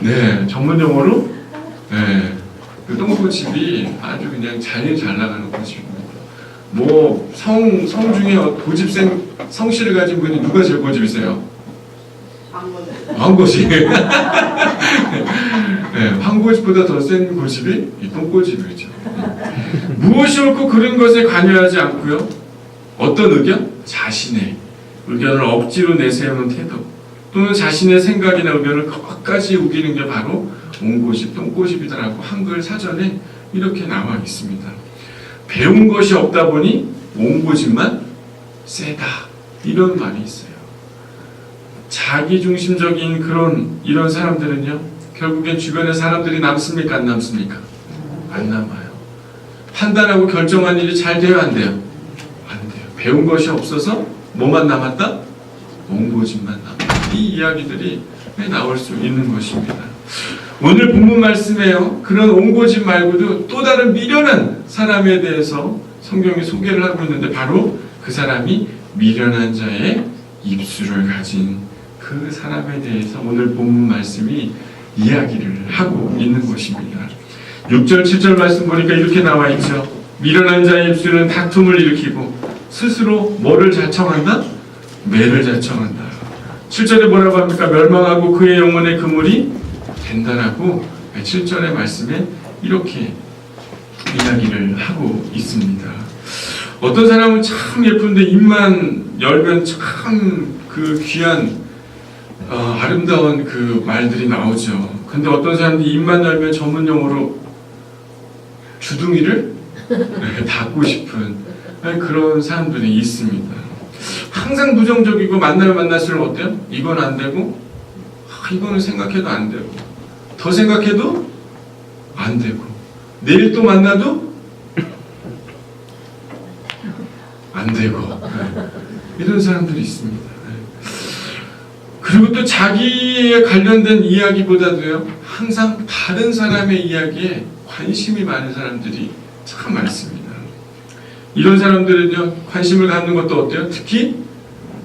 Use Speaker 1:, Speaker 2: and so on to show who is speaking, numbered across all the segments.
Speaker 1: 네, 전문용어로 네, 그 똥꼬집이 아주 그냥 잘 나가는 고집입니다. 뭐 성 중에 고집센 성씨를 가진 분이 누가 제일 고집이세요? 황고집. 네, 황고집보다 더 센 고집이 이 똥꼬집이죠. 무엇이 옳고 그른 것에 관여하지 않고요. 어떤 의견? 자신의 의견을 억지로 내세우는 태도 또는 자신의 생각이나 의견을 끝까지 우기는 게 바로 옹고집, 똥고집이다라고 한글 사전에 이렇게 나와 있습니다. 배운 것이 없다 보니 옹고집만 세다 이런 말이 있어요. 자기중심적인 이런 사람들은요 결국엔 주변에 사람들이 남습니까 안 남습니까? 안 남아요. 판단하고 결정한 일이 잘 돼요 안 돼요? 안 돼요. 배운 것이 없어서 뭐만 남았다? 옹고집만 남았다. 이 이야기들이 나올 수 있는 것입니다. 오늘 본문 말씀에요 그런 옹고집 말고도 또 다른 미련한 사람에 대해서 성경이 소개를 하고 있는데 바로 그 사람이 미련한 자의 입술을 가진 그 사람에 대해서 오늘 본문 말씀이 이야기를 하고 있는 것입니다. 6절 7절 말씀 보니까 이렇게 나와 있죠. 미련한 자의 입술은 다툼을 일으키고 스스로 뭐를 자청한다? 매를 자청한다. 7절에 뭐라고 합니까? 멸망하고 그의 영혼의 그물이 된다라고 7절의 말씀에 이렇게 이야기를 하고 있습니다. 어떤 사람은 참 예쁜데 입만 열면 참 그 귀한 아름다운 그 말들이 나오죠. 근데 어떤 사람들이 입만 열면 전문용어로 주둥이를 닫고 싶은 그런 사람들이 있습니다. 항상 부정적이고 만나면 만날수록 어때요? 이건 안 되고 이거는 생각해도 안 되고 더 생각해도 안 되고 내일 또 만나도 안 되고 이런 사람들이 있습니다. 그리고 또 자기에 관련된 이야기보다도요 항상 다른 사람의 이야기에 관심이 많은 사람들이 참 많습니다. 이런 사람들은요 관심을 갖는 것도 어때요? 특히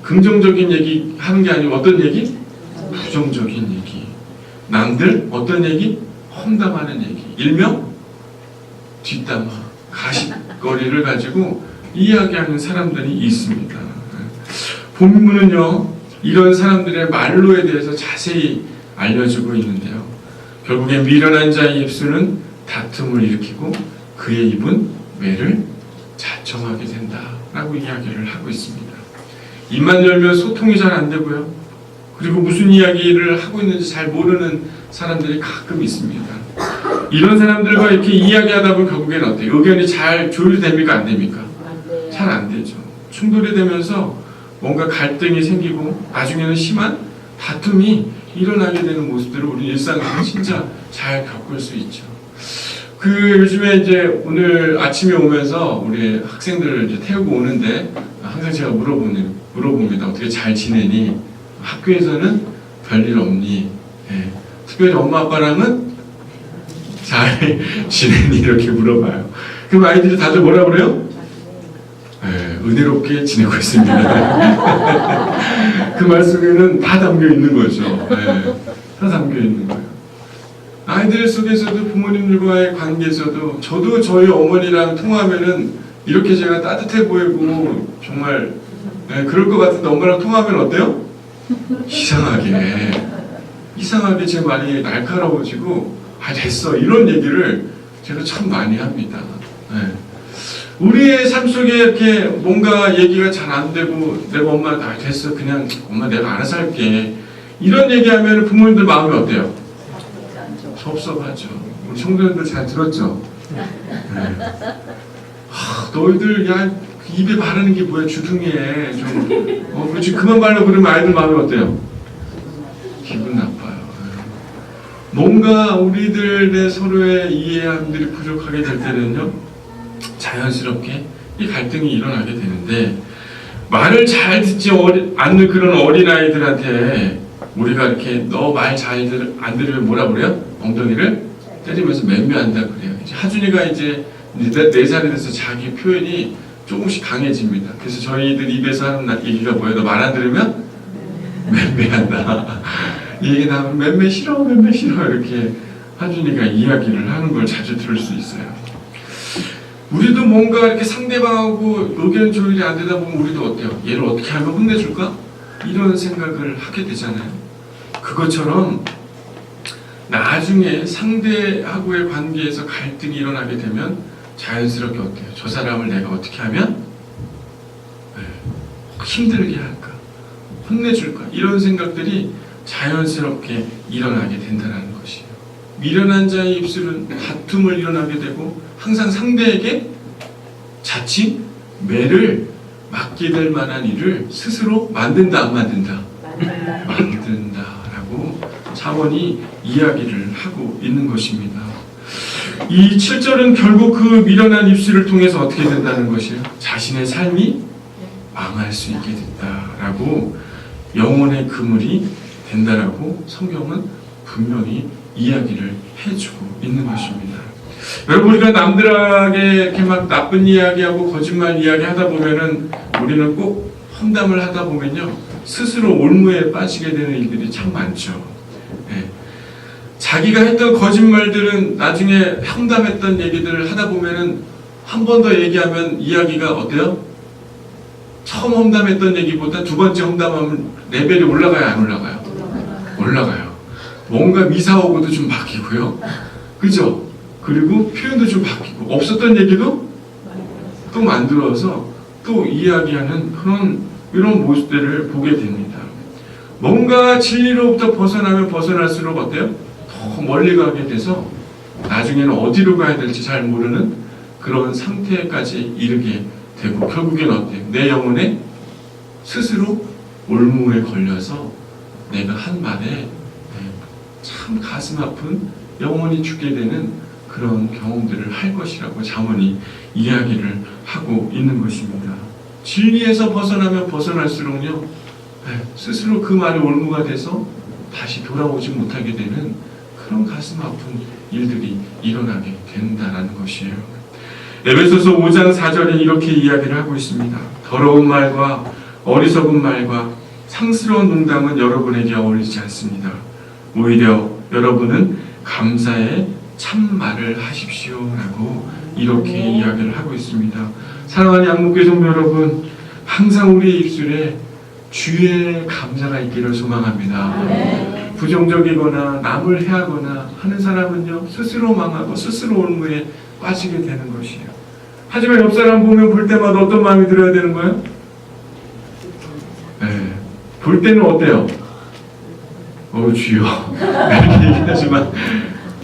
Speaker 1: 긍정적인 얘기 하는 게 아니고 어떤 얘기? 부정적인 얘기. 남들 어떤 얘기? 험담하는 얘기. 일명 뒷담화, 가십거리를 가지고 이야기하는 사람들이 있습니다. 본문은요 이런 사람들의 말로에 대해서 자세히 알려주고 있는데요. 결국에 미련한 자의 입술은 다툼을 일으키고 그의 입은 매를 자청하게 된다라고 이야기를 하고 있습니다. 입만 열면 소통이 잘 안 되고요. 그리고 무슨 이야기를 하고 있는지 잘 모르는 사람들이 가끔 있습니다. 이런 사람들과 이렇게 이야기하다 보면 결국엔 어때요? 의견이 잘 조율됩니까? 안 됩니까? 잘 안 되죠. 충돌이 되면서 뭔가 갈등이 생기고 나중에는 심한 다툼이 일어나게 되는 모습들을 우리 일상에서 진짜 잘 겪을 수 있죠. 요즘에 이제 오늘 아침에 오면서 우리 학생들을 이제 태우고 오는데 항상 제가 물어봅니다. 어떻게 잘 지내니? 학교에서는 별일 없니? 네. 특별히 엄마 아빠랑은 잘 지내니? 이렇게 물어봐요. 그럼 아이들이 다들 뭐라 그래요? 네, 은혜롭게 지내고 있습니다. 그 말씀에는 다 담겨 있는 거죠. 네, 다 담겨 있는 거예요. 아이들 속에서도 부모님들과의 관계에서도 저도 저희 어머니랑 통화하면은 이렇게 제가 따뜻해 보이고 정말 그럴 것 같은데 엄마랑 통화하면 어때요? 이상하게 제 말이 날카로워지고 됐어 이런 얘기를 제가 참 많이 합니다. 우리의 삶 속에 이렇게 뭔가 얘기가 잘 안 되고 내가 엄마 됐어 그냥 엄마 내가 알아서 할게 이런 얘기하면 부모님들 마음이 어때요? 섭섭하죠. 우리 청소년들 잘 들었죠? 너희들 입에 바르는 게 뭐야 주둥이에 좀 그렇지 그만 바르고 그러면 아이들 마음이 어때요? 기분 나빠요. 뭔가 우리들의 서로의 이해함들이 부족하게 될 때는요 자연스럽게 이 갈등이 일어나게 되는데 말을 잘 듣지 않는 그런 어린아이들한테 우리가 이렇게 너 말 잘 안 들으면 뭐라 그래요? 엉덩이를 때리면서 맴매한다 그래요. 이제 하준이가 이제 4살이 돼서 자기 표현이 조금씩 강해집니다. 그래서 저희들 입에서 하는 얘기가 뭐예요? 너 말 안 들으면 맴매한다. 이 얘기 나오면 맴매 싫어 맴매 싫어 이렇게 하준이가 이야기를 하는 걸 자주 들을 수 있어요. 우리도 뭔가 이렇게 상대방하고 의견 조율이 안 되다 보면 우리도 어때요? 얘를 어떻게 하면 혼내줄까? 이런 생각을 하게 되잖아요. 그것처럼 나중에 상대하고의 관계에서 갈등이 일어나게 되면 자연스럽게 어때요? 저 사람을 내가 어떻게 하면 힘들게 할까? 혼내줄까? 이런 생각들이 자연스럽게 일어나게 된다는 것이에요. 미련한 자의 입술은 다툼을 일어나게 되고 항상 상대에게 자칭 매를 맡게 될 만한 일을 스스로 만든다 안 만든다? 만든다라고 차원이 이야기를 하고 있는 것입니다. 이 7절은 결국 그 미련한 입술을 통해서 어떻게 된다는 것이에요? 자신의 삶이 망할 수 있게 된다라고 영혼의 그물이 된다라고 성경은 분명히 이야기를 해주고 있는 것입니다. 여러분 우리가 남들에게 이렇게 막 나쁜 이야기하고 거짓말 이야기하다 보면은 우리는 꼭 험담을 하다 보면요 스스로 올무에 빠지게 되는 일들이 참 많죠. 네. 자기가 했던 거짓말들은 나중에 험담했던 얘기들을 하다 보면은 한 번 더 얘기하면 이야기가 어때요? 처음 험담했던 얘기보다 두 번째 험담하면 레벨이 올라가요 안 올라가요? 올라가요. 뭔가 미사오고도 좀 바뀌고요. 그죠? 그리고 표현도 좀 바뀌고 없었던 얘기도 또 만들어서 또 이야기하는 그런 이런 모습들을 보게 됩니다. 뭔가 진리로부터 벗어나면 벗어날수록 어때요? 더 멀리 가게 돼서 나중에는 어디로 가야 될지 잘 모르는 그런 상태까지 이르게 되고 결국엔 어때요? 내 영혼에 스스로 올무에 걸려서 내가 한 말에 참 가슴 아픈 영혼이 죽게 되는 그런 경험들을 할 것이라고 잠언이 이야기를 하고 있는 것입니다. 진리에서 벗어나면 벗어날수록요 스스로 그 말에 올무가 돼서 다시 돌아오지 못하게 되는 그런 가슴 아픈 일들이 일어나게 된다는 것이에요. 에베소서 5장 4절에 이렇게 이야기를 하고 있습니다. 더러운 말과 어리석은 말과 상스러운 농담은 여러분에게 어울리지 않습니다. 오히려 여러분은 감사의 참말을 하십시오 라고 이렇게 이야기를 하고 있습니다. 사랑하는 양목교회 성도 여러분, 항상 우리의 입술에 주의 감사가 있기를 소망합니다. 부정적이거나 남을 해하거나 하는 사람은요 스스로 망하고 스스로 올무에 빠지게 되는 것이에요. 하지만 옆 사람 보면 볼 때마다 어떤 마음이 들어야 되는 거예요? 볼 때는 어때요? 주여 이렇게 얘기하지만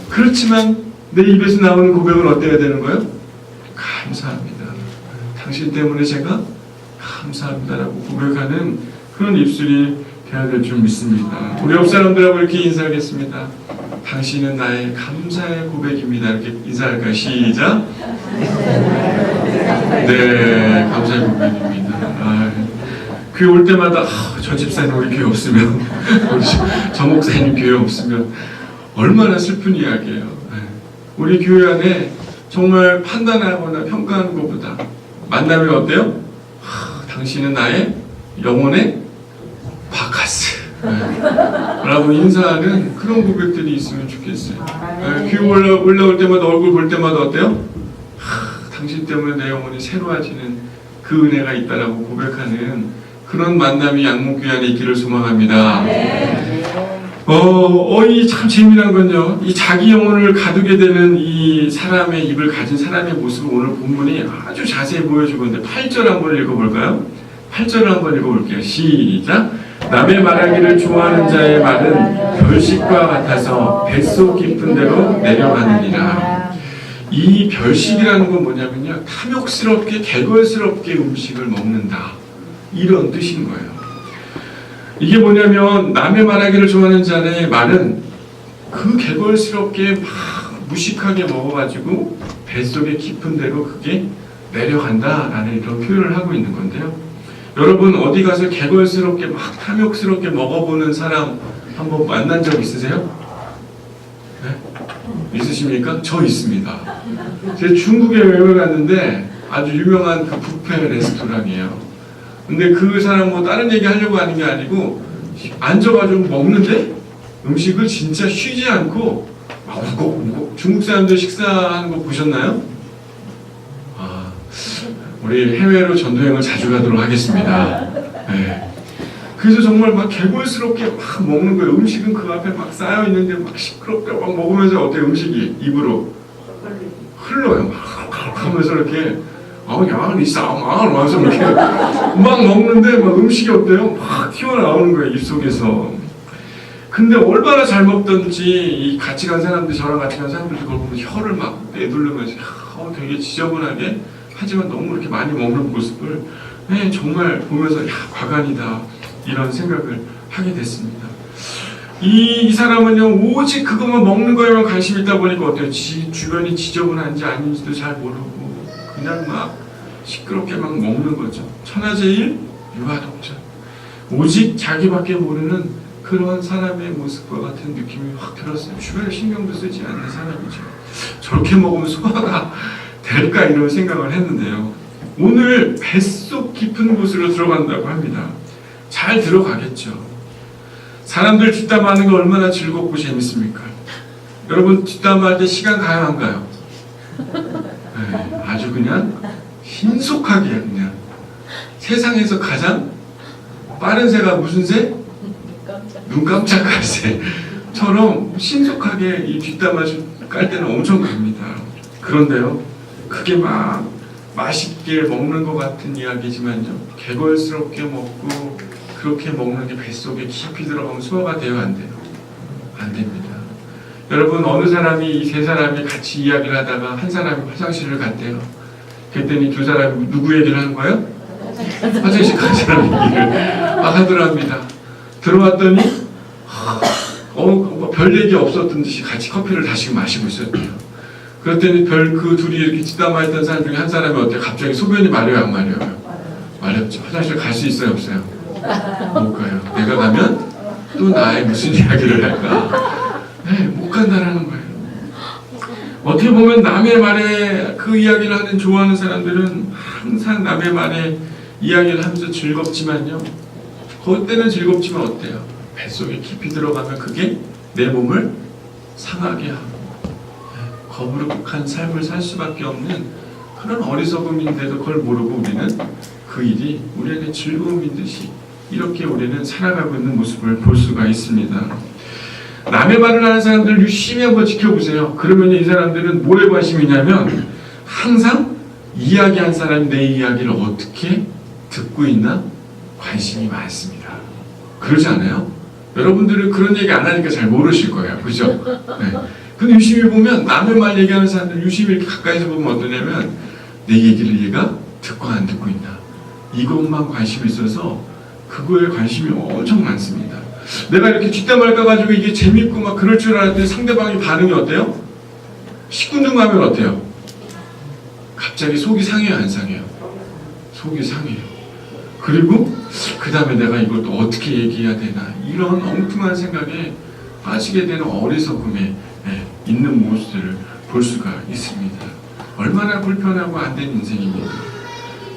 Speaker 1: 그렇지만 내 입에서 나오는 고백은 어때야 되는 거예요? 감사합니다. 당신 때문에 제가 감사합니다라고 고백하는 그런 입술이 되어야 될 줄 믿습니다. 우리 옆 사람들하고 이렇게 인사하겠습니다. 당신은 나의 감사의 고백입니다. 이렇게 인사할까요? 시작. 네, 감사의 고백입니다. 교회 올 때마다 저 집사님 우리 교회 없으면 저 목사님 교회 없으면 얼마나 슬픈 이야기예요. 우리 교회 안에 정말 판단하거나 평가하는 것보다 만나면 어때요? 당신은 나의 영혼의 바카스 라고 인사하는 그런 고백들이 있으면 좋겠어요. 교회 올라올 때마다 얼굴 볼 때마다 어때요? 당신 때문에 내 영혼이 새로워지는 그 은혜가 있다라고 고백하는 그런 만남이 양목교회 안에 있기를 소망합니다. 이 참 재미난 건요. 이 자기 영혼을 가두게 되는 이 사람의 입을 가진 사람의 모습을 오늘 본문이 아주 자세히 보여주고 있는데 8절 한번 읽어볼까요? 8절을 한번 읽어볼게요. 시작. 남의 말하기를 좋아하는 자의 말은 별식과 같아서 뱃속 깊은 데로 내려가느니라. 이 별식이라는 건 뭐냐면요. 탐욕스럽게 개걸스럽게 음식을 먹는다. 이런 뜻인 거예요. 이게 뭐냐면 남의 말하기를 좋아하는 자의 말은 그 개걸스럽게 막 무식하게 먹어가지고 뱃속에 깊은 데로 그게 내려간다라는 이런 표현을 하고 있는 건데요. 여러분 어디 가서 개걸스럽게 막 탐욕스럽게 먹어보는 사람 한번 만난 적 있으세요? 네? 있으십니까? 저 있습니다. 제가 중국에 여행을 갔는데 아주 유명한 그 뷔페 레스토랑이에요. 근데 그 사람 뭐 다른 얘기 하려고 하는 게 아니고 앉아가지고 먹는데 음식을 진짜 쉬지 않고 막 울컥울컥. 중국 사람들 식사하는 거 보셨나요? 아, 우리 해외로 전도여행을 자주 가도록 하겠습니다. 네. 그래서 정말 막 개골스럽게 막 먹는 거예요. 음식은 그 앞에 막 쌓여 있는데 막 시끄럽게 막 먹으면서 어때요? 음식이 입으로 흘러요. 막 하면서 이렇게 야는 이 싸움 하면서 이렇게 막 먹는데 막 음식이 어때요? 막 튀어나오는 거예요. 입속에서. 근데 얼마나 잘 먹던지 이 같이 간 사람들, 저랑 같이 간 사람들도 그걸 보면 혀를 막 내두르면서 되게 지저분하게 하지만 너무 이렇게 많이 먹는 모습을 정말 보면서 과간이다 이런 생각을 하게 됐습니다. 이 사람은요 오직 그것만 먹는 거에만 관심이 있다 보니까 어때요? 주변이 지저분한지 아닌지도 잘 모르고 그냥 막 시끄럽게 막 먹는 거죠. 천하제일 유아독전. 오직 자기밖에 모르는 그런 사람의 모습과 같은 느낌이 확 들었어요. 주변에 신경도 쓰지 않는 사람이죠. 저렇게 먹으면 소화가 될까 이런 생각을 했는데요. 오늘 뱃속 깊은 곳으로 들어간다고 합니다. 잘 들어가겠죠. 사람들 뒷담화하는 거 얼마나 즐겁고 재밌습니까? 여러분 뒷담화할 때 시간 가요 안 가요? 네, 아주 그냥 신속하게 그냥 세상에서 가장 빠른 새가 무슨 새? 눈 깜짝할 새처럼 신속하게 이 뒷담화 깔 때는 엄청 갑니다. 그런데요 그게 막 맛있게 먹는 것 같은 이야기지만요 개걸스럽게 먹고 그렇게 먹는 게 뱃속에 깊이 들어가면 소화가 돼요 안 돼요? 안 됩니다. 여러분 어느 사람이 이 세 사람이 같이 이야기를 하다가 한 사람이 화장실을 갔대요. 그랬더니 두 사람이 누구 얘기를 하는 거예요? 화장실 간 사람 얘기를 막 하더랍니다. 들어왔더니 별 얘기 없었던 듯이 같이 커피를 다시 마시고 있었대요. 그랬더니 그 둘이 이렇게 뒷담화했던 사람 중에 한 사람이 어때요? 갑자기 소변이 마려요 안 마려요? 마렵죠. 화장실 갈 수 있어요 없어요? 못 가요. 내가 가면 또 나의 무슨 이야기를 할까? 네, 못 간다라는 거예요. 어떻게 보면 남의 말에 그 이야기를 하는 좋아하는 사람들은 항상 남의 말에 이야기를 하면서 즐겁지만요. 그때는 즐겁지만 어때요? 뱃속에 깊이 들어가면 그게 내 몸을 상하게 하고 거부룩한 삶을 살 수밖에 없는 그런 어리석음인데도 그걸 모르고 우리는 그 일이 우리에게 즐거움인 듯이 이렇게 우리는 살아가고 있는 모습을 볼 수가 있습니다. 남의 말을 하는 사람들 유심히 한번 지켜보세요. 그러면 이 사람들은 뭐에 관심이 있냐면 항상 이야기한 사람이 내 이야기를 어떻게 듣고 있나 관심이 많습니다. 그러지 않아요? 여러분들은 그런 얘기 안 하니까 잘 모르실 거예요. 그죠? 네. 근데 유심히 보면 남의 말 얘기하는 사람들 유심히 이렇게 가까이서 보면 어떠냐면 내 얘기를 얘가 듣고 안 듣고 있나 이것만 관심이 있어서 그거에 관심이 엄청 많습니다. 내가 이렇게 뒷담화를 까가지고 이게 재밌고 막 그럴 줄 알았더니 상대방이 반응이 어때요? 시큰둥하면 어때요? 갑자기 속이 상해요 안 상해요? 속이 상해요. 그리고 그 다음에 내가 이걸 또 어떻게 얘기해야 되나 이런 엉뚱한 생각에 빠지게 되는 어리석음에 있는 모습들을 볼 수가 있습니다. 얼마나 불편하고 안 된 인생입니다.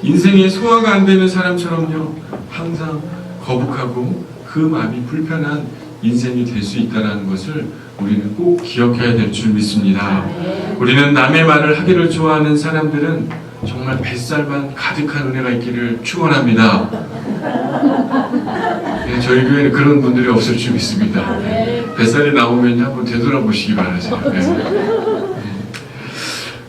Speaker 1: 인생에 소화가 안 되는 사람처럼요 항상 거북하고 그 마음이 불편한 인생이 될 수 있다는 것을 우리는 꼭 기억해야 될 줄 믿습니다. 우리는 남의 말을 하기를 좋아하는 사람들은 정말 뱃살만 가득한 은혜가 있기를 축원합니다. 네, 저희 교회는 그런 분들이 없을 줄 믿습니다. 뱃살이 나오면 한번 되돌아보시기 바라세요. 네.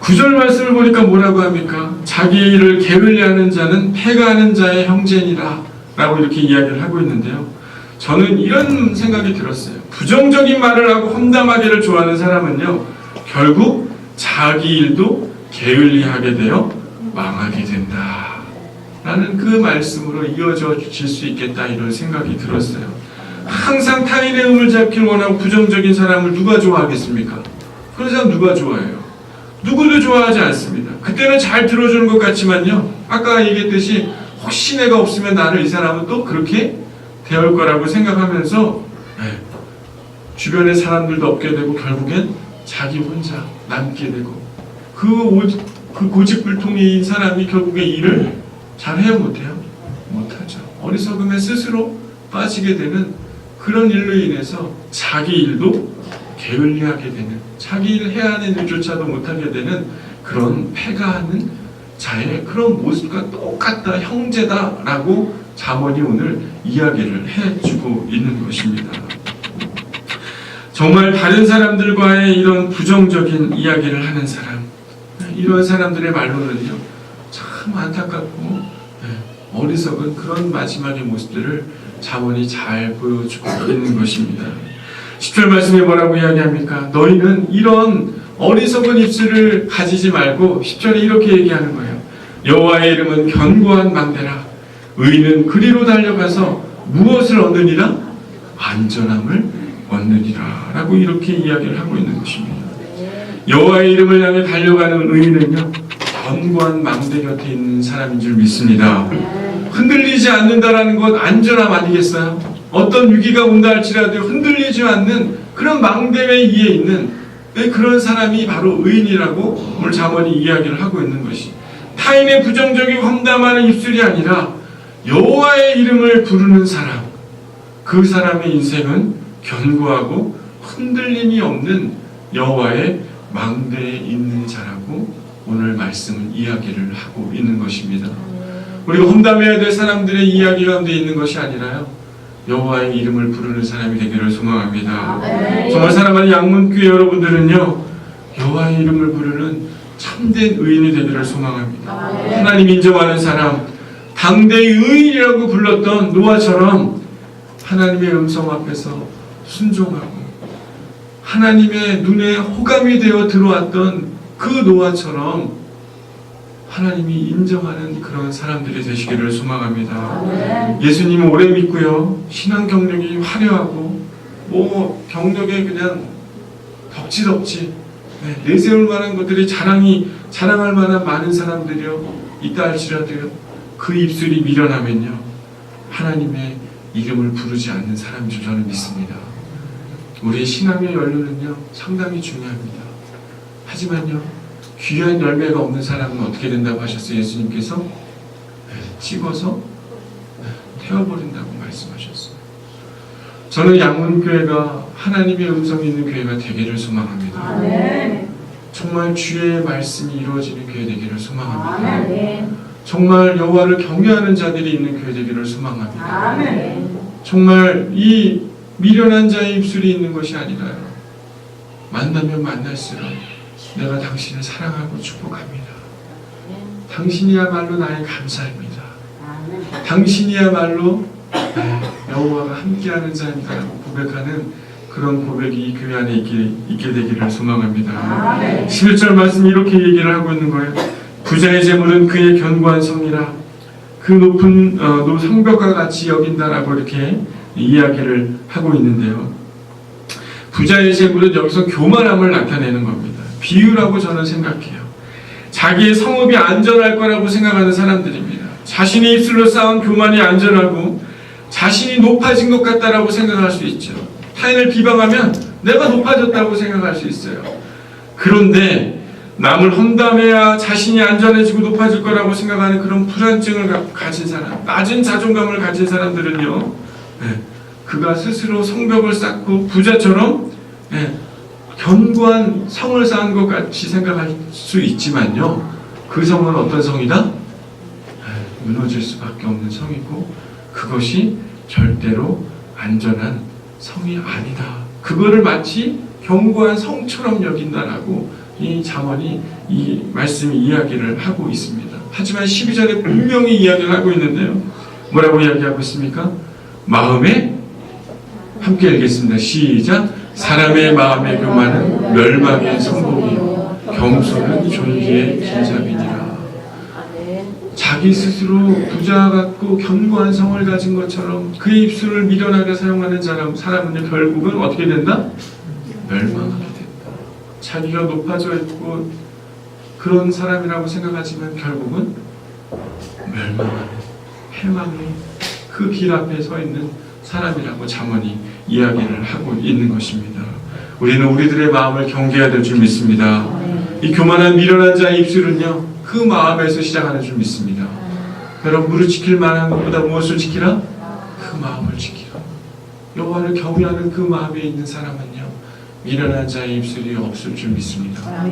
Speaker 1: 9절 말씀을 보니까 뭐라고 합니까? 자기 일을 게을리하는 자는 패가하는 자의 형제니라 라고 이렇게 이야기를 하고 있는데요. 저는 이런 생각이 들었어요. 부정적인 말을 하고 험담하기를 좋아하는 사람은요 결국 자기 일도 게을리하게 되어 망하게 된다 라는 그 말씀으로 이어져 질 수 있겠다 이런 생각이 들었어요. 항상 타인의 음을 잡기를 원하고 부정적인 사람을 누가 좋아하겠습니까? 그런 사람 누가 좋아해요? 누구도 좋아하지 않습니다. 그때는 잘 들어주는 것 같지만요 아까 얘기했듯이 혹시 내가 없으면 나를 이 사람은 또 그렇게 대할 거라고 생각하면서 주변의 사람들도 없게 되고 결국엔 자기 혼자 남게 되고 그 고집불통인 사람이 결국에 일을 잘해요 못해요? 못하죠. 어리석음에 스스로 빠지게 되는 그런 일로 인해서 자기 일도 게을리하게 되는, 자기 일 해야 하는 일조차도 못하게 되는 그런 패가하는 자의 그런 모습과 똑같다, 형제다라고 잠언이 오늘 이야기를 해주고 있는 것입니다. 정말 다른 사람들과의 이런 부정적인 이야기를 하는 사람, 이런 사람들의 말로는요 참 안타깝고 어리석은 그런 마지막의 모습들을 잠언이 잘 보여주고 있는 것입니다. 10절 말씀에 뭐라고 이야기합니까? 너희는 이런 어리석은 입술을 가지지 말고 10절에 이렇게 얘기하는 거예요. 여호와의 이름은 견고한 망대라. 의인은 그리로 달려가서 무엇을 얻느니라? 안전함을 얻느니라 라고 이렇게 이야기를 하고 있는 것입니다. 여호와의 이름을 향해 달려가는 의인은요 견고한 망대 곁에 있는 사람인 줄 믿습니다. 흔들리지 않는다라는 건 안전함 아니겠어요? 어떤 위기가 온다 할지라도 흔들리지 않는 그런 망대 위에 있는 그런 사람이 바로 의인이라고 오늘 잠언이 이야기를 하고 있는 것이, 타인의 부정적이고 험담하는 입술이 아니라 여호와의 이름을 부르는 사람, 그 사람의 인생은 견고하고 흔들림이 없는 여호와의 망대에 있는 자라고 오늘 말씀은 이야기를 하고 있는 것입니다. 우리가 험담해야 될 사람들의 이야기 가운데 있는 것이 아니라요 여호와의 이름을 부르는 사람이 되기를 소망합니다. 정말 사랑하는 양문교회 여러분들은요 여호와의 이름을 부르는 참된 의인이 되기를 소망합니다. 하나님 인정하는 사람, 당대의 의인이라고 불렀던 노아처럼 하나님의 음성 앞에서 순종하고 하나님의 눈에 호감이 되어 들어왔던 그 노아처럼 하나님이 인정하는 그런 사람들이 되시기를 소망합니다. 예수님을 오래 믿고요 신앙 경력이 화려하고 경력에 그냥 덕지덕지 내세울 만한 것들이 자랑할 만한 많은 사람들이요 있다 할지라도요 그 입술이 미련하면요 하나님의 이름을 부르지 않는 사람인 줄 저는 믿습니다. 우리의 신앙의 연료는요 상당히 중요합니다. 하지만요 귀한 열매가 없는 사람은 어떻게 된다고 하셨어요? 예수님께서 찍어서 태워버린다고 말씀하셨어요. 저는 양문교회가 하나님의 음성이 있는 교회가 되기를 소망합니다. 정말 주의 말씀이 이루어지는 교회 되기를 소망합니다. 정말 여호와를 경외하는 자들이 있는 교회 되기를 소망합니다. 정말 이 미련한 자의 입술이 있는 것이 아니라요 만나면 만날수록 내가 당신을 사랑하고 축복합니다. 당신이야말로 나의 감사입니다. 당신이야말로 여호와가 함께하는 자입니다라고 고백하는 그런 고백이 이 교회 안에 있게 되기를 소망합니다. 11절 말씀 이렇게 얘기를 하고 있는 거예요. 부자의 재물은 그의 견고한 성이라 그 높은 성벽과 같이 여긴다라고 이렇게 이야기를 하고 있는데요. 부자의 재물은 여기서 교만함을 나타내는 겁니다. 비유라고 저는 생각해요. 자기의 성읍이 안전할 거라고 생각하는 사람들입니다. 자신의 입술로 쌓은 교만이 안전하고 자신이 높아진 것 같다라고 생각할 수 있죠. 타인을 비방하면 내가 높아졌다고 생각할 수 있어요. 그런데 남을 험담해야 자신이 안전해지고 높아질 거라고 생각하는 그런 불안증을 가진 사람, 낮은 자존감을 가진 사람들은요 그가 스스로 성벽을 쌓고 부자처럼 견고한 성을 쌓은 것 같이 생각할 수 있지만요 그 성은 어떤 성이다? 무너질 수밖에 없는 성이고 그것이 절대로 안전한 성이 아니다. 그거를 마치 견고한 성처럼 여긴다라고 이 잠언이 이 말씀이 이야기를 하고 있습니다. 하지만 12절에 분명히 이야기를 하고 있는데요 뭐라고 이야기하고 있습니까? 마음에 함께 읽겠습니다. 시작. 사람의 마음의 교만은 멸망의 성공이요 겸손은 존귀의 길잡이니라. 자기 스스로 부자 같고 견고한 성을 가진 것처럼 그의 입술을 미련하게 사용하는 사람은 결국은 어떻게 된다? 멸망하게 된다. 자기가 높아져 있고 그런 사람이라고 생각하지만 결국은 멸망하는 해망의 그 길 앞에 서 있는 사람이라고 잠언이 이야기를 하고 있는 것입니다. 우리는 우리들의 마음을 경계해야 될 줄 믿습니다. 이 교만한 미련한 자의 입술은요 그 마음에서 시작하는 줄 믿습니다. 여러분 무릇 지킬 만한 것보다 무엇을 지키라? 그 마음을 지키라. 여호와를 경외하는 그 마음에 있는 사람은요, 미련한 자의 입술이 없을 줄 믿습니다.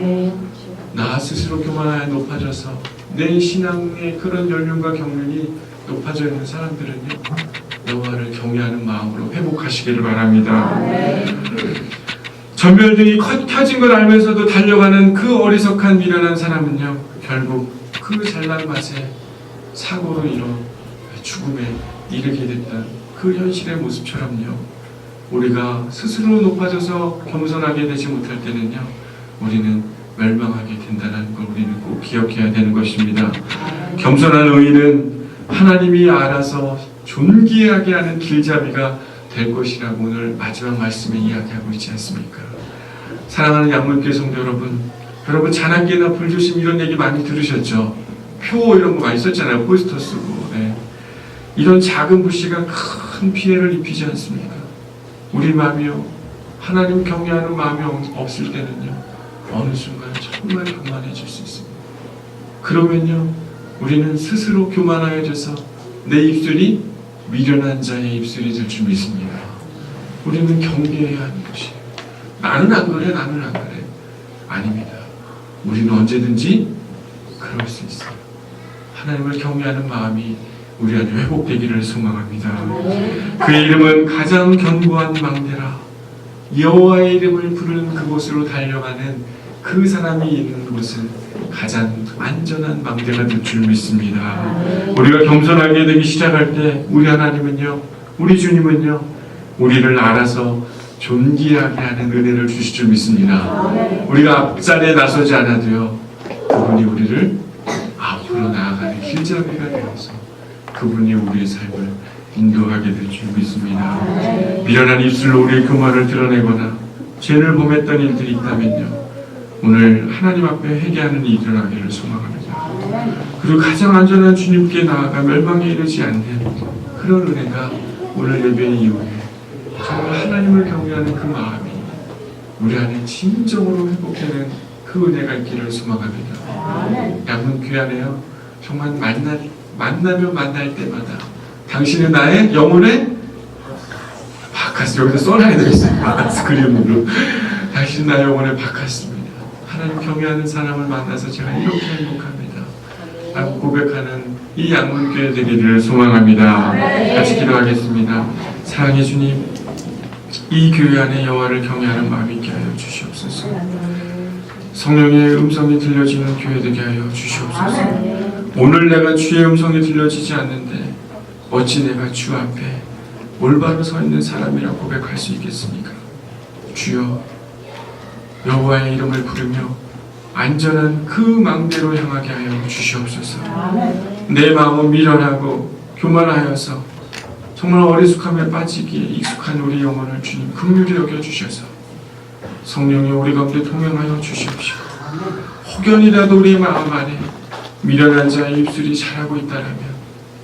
Speaker 1: 나 스스로 교만하여 높아져서 내 신앙의 그런 연륜과 경륜이 높아져 있는 사람들은요, 여호와를 경외하는 마음으로 회복하시기를 바랍니다. 전멸등이 켜진 걸 알면서도 달려가는 그 어리석한 미련한 사람은요, 결국 그 잘난 맛에 사고로 이뤄 죽음에 이르게 됐던 그 현실의 모습처럼요, 우리가 스스로 높아져서 겸손하게 되지 못할 때는요, 우리는 멸망하게 된다는 걸 우리는 꼭 기억해야 되는 것입니다. 겸손한 의인은 하나님이 알아서 존귀하게 하는 길잡이가 될 것이라고 오늘 마지막 말씀에 이야기하고 있지 않습니까? 사랑하는 양문교회 성도 여러분 잔악기나 불조심 이런 얘기 많이 들으셨죠? 표 이런 거 많이 썼잖아요. 포스터 쓰고. 네. 이런 작은 불씨가 큰 피해를 입히지 않습니까? 우리 마음이요, 하나님 경외하는 마음이 없을 때는요, 어느 순간 정말 교만해질 수 있습니다. 그러면요, 우리는 스스로 교만하여져서 내 입술이 미련한 자의 입술이 될 줄 믿습니다. 우리는 경계해야 하는 것이에요. 나는 안 그래, 나는 안 그래. 아닙니다. 우리는 언제든지 그럴 수 있어요. 하나님을 경외하는 마음이 우리 안에 회복되기를 소망합니다. 그의 이름은 가장 견고한 망대라. 여호와의 이름을 부르는 그곳으로 달려가는 그 사람이 있는 곳은 가장 안전한 망대가 될 줄 믿습니다. 우리가 겸손하게 되기 시작할 때 우리 하나님은요, 우리 주님은요, 우리를 알아서 존귀하게 하는 은혜를 주실 줄 믿습니다. 우리가 앞자리에 나서지 않아도요, 그분이 우리를 앞으로 나아가는 길잡이가 되어서 그분이 우리의 삶을 인도하게 될 줄 믿습니다. 미련한 입술로 우리의 교만을 드러내거나 죄를 범했던 일들이 있다면요, 오늘 하나님 앞에 회개하는 일이 일어나기를 소망합니다. 그리고 가장 안전한 주님께 나아가 멸망에 이르지 않는 그런 은혜가 오늘 예배 이후에 정말 하나님을 경외하는 그 마음이 우리 안에 진정으로 회복되는 그 은혜가 있기를 소망합니다. 양문교회 안에요, 정말 만나면 만날 때마다 당신은 나의 영혼의 바카스, 여기다 써놔야 되겠어요. 바카스 그림으로. 당신은 나의 영혼의 바카스입니다. 하나님 경외하는 사람을 만나서 제가 이렇게 행복합니다 라고 고백하는 이 양문교회 되기를 소망합니다. 같이 기도하겠습니다. 사랑의 주님, 이 교회 안에 여호와를 경외하는 마음이 있게 하여 주시옵소서. 성령의 음성이 들려지는 교회 되게 하여 주시옵소서. 오늘 내가 주의 음성이 들려지지 않는데 어찌 내가 주 앞에 올바로 서 있는 사람이라고 고백할 수 있겠습니까? 주여, 여호와의 이름을 부르며 안전한 그 망대로 향하게 하여 주시옵소서. 내 마음은 미련하고 교만하여서 정말 어리숙함에 빠지기에 익숙한 우리 영혼을 주님 긍휼히 여겨주셔서 성령이 우리 가운데 동행하여 주시옵시고, 혹연이라도 우리 마음 안에 미련한 자의 입술이 자라고 있다라면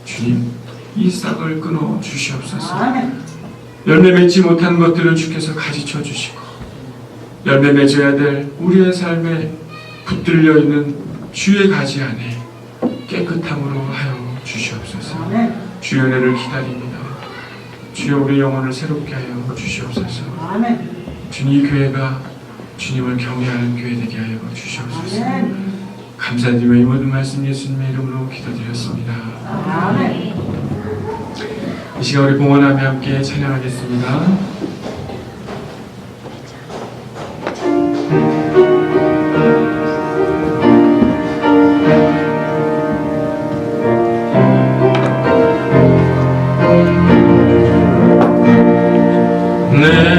Speaker 1: 주님 이 싹을 끊어 주시옵소서. 열매 맺지 못한 것들을 주께서 가지쳐 주시고, 열매 맺어야 될 우리의 삶에 붙들려 있는 주의 가지 안에 깨끗함으로 하여 주시옵소서. 주의 은혜를 기다립니다. 주여, 우리 영혼을 새롭게 하여 주시옵소서. 주님, 이 교회가 주님을 경외하는 교회 되게 하여 주시옵소서. 감사드리며 이 모든 말씀 예수님의 이름으로 기도드렸습니다. 이 시간 우리 봉헌하며 함께 찬양하겠습니다. 내